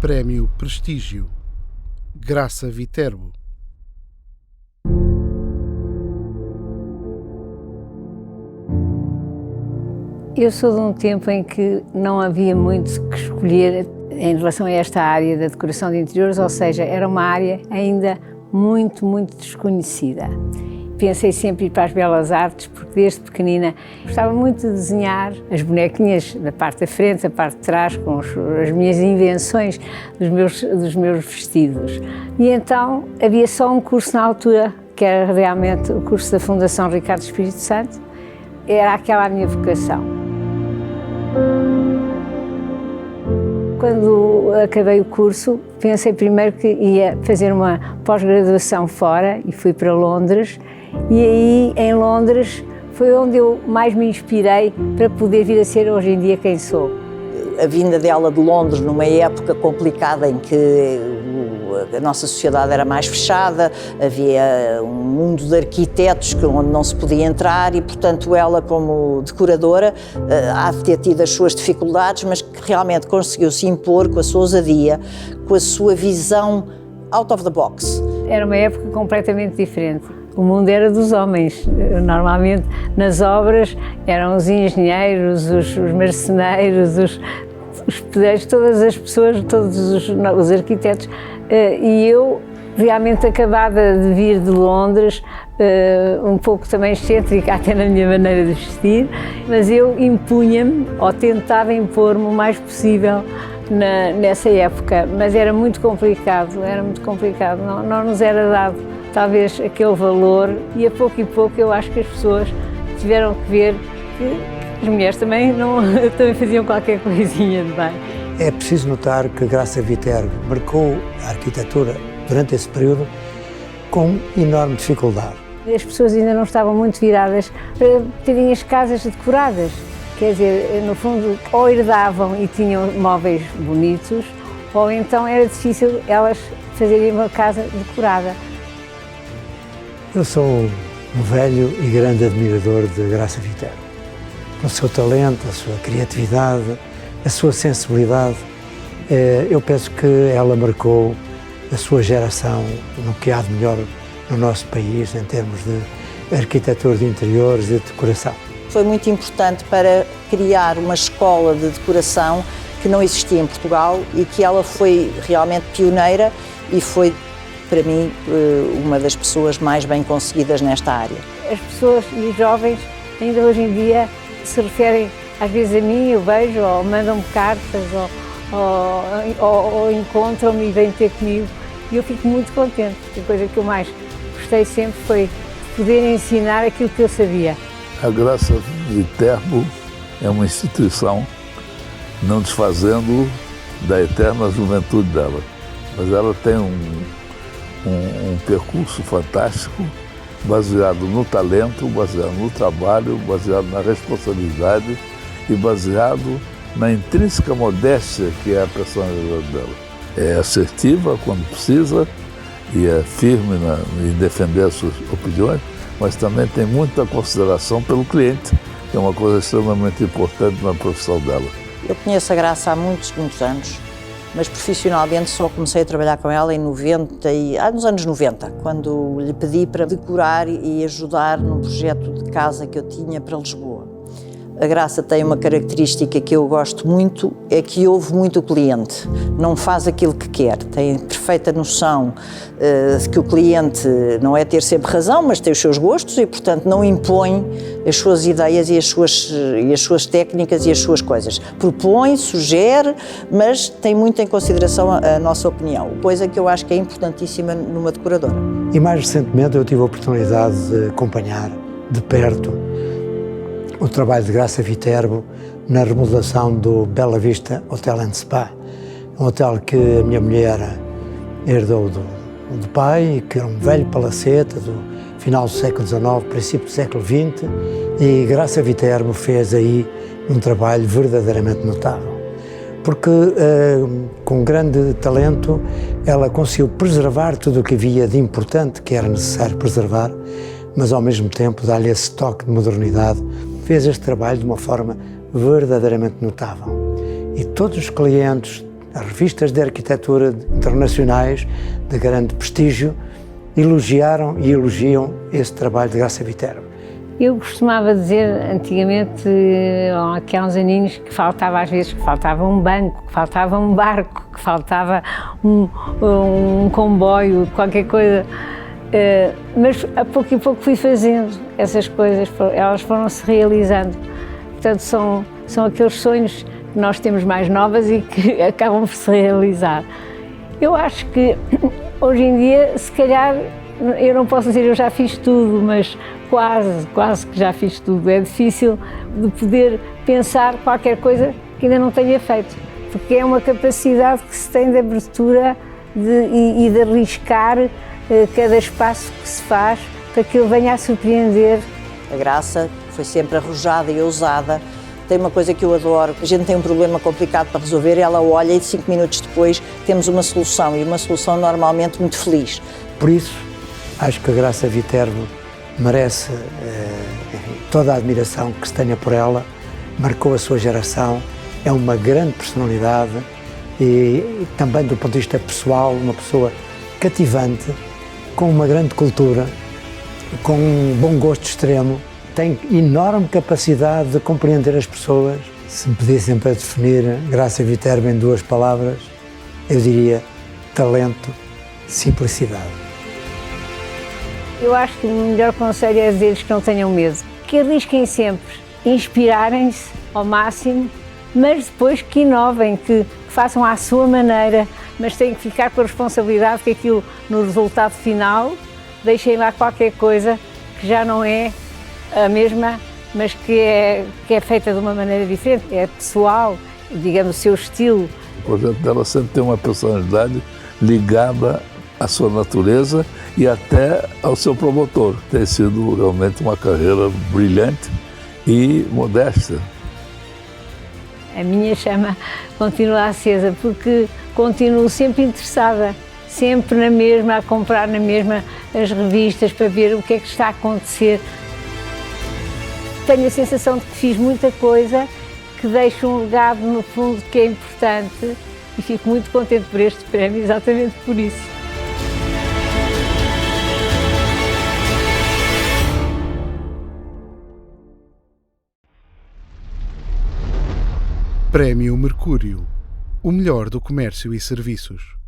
Prémio Prestígio Graça Viterbo. Eu sou de um tempo em que não havia muito que escolher em relação a esta área da decoração de interiores, ou seja, era uma área ainda muito desconhecida. Pensei sempre em ir para as Belas Artes, porque desde pequenina gostava muito de desenhar as bonequinhas da parte da frente, da parte de trás, com as minhas invenções dos meus vestidos. E então havia só um curso na altura, que era realmente o curso da Fundação Ricardo Espírito Santo. Era aquela a minha vocação. Quando acabei o curso, pensei primeiro que ia fazer uma pós-graduação fora e fui para Londres. E aí, em Londres, foi onde eu mais me inspirei para poder vir a ser hoje em dia quem sou. A vinda dela de Londres numa época complicada em que a nossa sociedade era mais fechada, havia um mundo de arquitetos onde não se podia entrar e, portanto, ela como decoradora há de ter tido as suas dificuldades, mas que realmente conseguiu se impor com a sua ousadia, com a sua visão out of the box. Era uma época completamente diferente. O mundo era dos homens. Normalmente, nas obras, eram os engenheiros, os marceneiros, os pedreiros, todas as pessoas, todos os arquitetos. E eu, realmente acabada de vir de Londres, um pouco também excêntrica até na minha maneira de vestir, mas eu impunha-me, ou tentava impor-me o mais possível nessa época, mas era muito complicado, não nos era dado talvez aquele valor e a pouco eu acho que as pessoas tiveram que ver que as mulheres também faziam qualquer coisinha de bem. É preciso notar que Graça Viterbo marcou a arquitetura durante esse período com enorme dificuldade. As pessoas ainda não estavam muito viradas para terem as casas decoradas, quer dizer, no fundo, ou herdavam e tinham móveis bonitos, ou então era difícil elas fazerem uma casa decorada. Eu sou um velho e grande admirador de Graça Viterbo. O seu talento, a sua criatividade, a sua sensibilidade, eu penso que ela marcou a sua geração no que há de melhor no nosso país em termos de arquitetura de interiores e de decoração. Foi muito importante para criar uma escola de decoração que não existia em Portugal e que ela foi realmente pioneira e foi, para mim, uma das pessoas mais bem conseguidas nesta área. As pessoas e os jovens ainda hoje em dia se referem às vezes a mim, eu vejo, ou mandam-me cartas, ou encontram-me e vêm ter comigo. E eu fico muito contente, porque a coisa que eu mais gostei sempre foi poder ensinar aquilo que eu sabia. A Graça Viterbo é uma instituição não desfazendo da eterna juventude dela, mas ela tem um percurso fantástico, baseado no talento, baseado no trabalho, baseado na responsabilidade e baseado na intrínseca modéstia que é a personalidade dela. É assertiva quando precisa e é firme em defender as suas opiniões, mas também tem muita consideração pelo cliente, que é uma coisa extremamente importante na profissão dela. Eu conheço a Graça há muitos anos, mas profissionalmente só comecei a trabalhar com ela nos anos 90, quando lhe pedi para decorar e ajudar num projeto de casa que eu tinha para Lisboa. A Graça tem uma característica que eu gosto muito, é que ouve muito o cliente, não faz aquilo que quer, tem perfeita noção de que o cliente não é ter sempre razão, mas tem os seus gostos e, portanto, não impõe as suas ideias e as suas técnicas e as suas coisas. Propõe, sugere, mas tem muito em consideração a nossa opinião, coisa que eu acho que é importantíssima numa decoradora. E mais recentemente eu tive a oportunidade de acompanhar de perto o trabalho de Graça Viterbo na remodelação do Bela Vista Hotel & Spa, um hotel que a minha mulher herdou do pai, e que era um velho palacete do final do século XIX, princípio do século XX, e Graça Viterbo fez aí um trabalho verdadeiramente notável, porque com grande talento ela conseguiu preservar tudo o que havia de importante que era necessário preservar, mas ao mesmo tempo dar-lhe esse toque de modernidade. Fez este trabalho de uma forma verdadeiramente notável. E todos os clientes, As revistas de arquitetura internacionais de grande prestígio elogiaram e elogiam esse trabalho de Graça Viterbo. Eu costumava dizer antigamente, aqui há uns aninhos, que faltava às vezes, que faltava um banco, que faltava um barco, que faltava um comboio, qualquer coisa. Mas a pouco e pouco fui fazendo essas coisas, elas foram-se realizando. Portanto, são aqueles sonhos que nós temos mais novas e que acabam por se realizar. Eu acho que hoje em dia, se calhar, eu não posso dizer eu já fiz tudo, mas quase que já fiz tudo. É difícil de poder pensar qualquer coisa que ainda não tenha feito, porque é uma capacidade que se tem de abertura e de arriscar cada espaço que se faz para que ele venha a surpreender. A Graça foi sempre arrojada e ousada. Tem uma coisa que eu adoro, a gente tem um problema complicado para resolver, ela olha e 5 minutos depois temos uma solução, e uma solução normalmente muito feliz. Por isso, acho que a Graça Viterbo merece toda a admiração que se tenha por ela, marcou a sua geração, é uma grande personalidade e também do ponto de vista pessoal, uma pessoa cativante, com uma grande cultura, com um bom gosto extremo, tem enorme capacidade de compreender as pessoas. Se me pedissem para definir Graça Viterbo em 2 palavras, eu diria talento, simplicidade. Eu acho que o melhor conselho é dizer-lhes que não tenham medo, que arrisquem sempre, inspirarem-se ao máximo, mas depois que inovem, que façam à sua maneira, mas têm que ficar com a responsabilidade que aquilo, no resultado final, deixem lá qualquer coisa que já não é a mesma, mas que é feita de uma maneira diferente, é pessoal, digamos, o seu estilo. O projeto dela sempre tem uma personalidade ligada à sua natureza e até ao seu promotor. Tem sido realmente uma carreira brilhante e modesta. A minha chama continua acesa porque continuo sempre interessada, sempre na mesma, a comprar na mesma as revistas para ver o que é que está a acontecer. Tenho a sensação de que fiz muita coisa, que deixo um legado no fundo que é importante e fico muito contente por este prémio, exatamente por isso. Prémio Mercúrio, o melhor do comércio e serviços.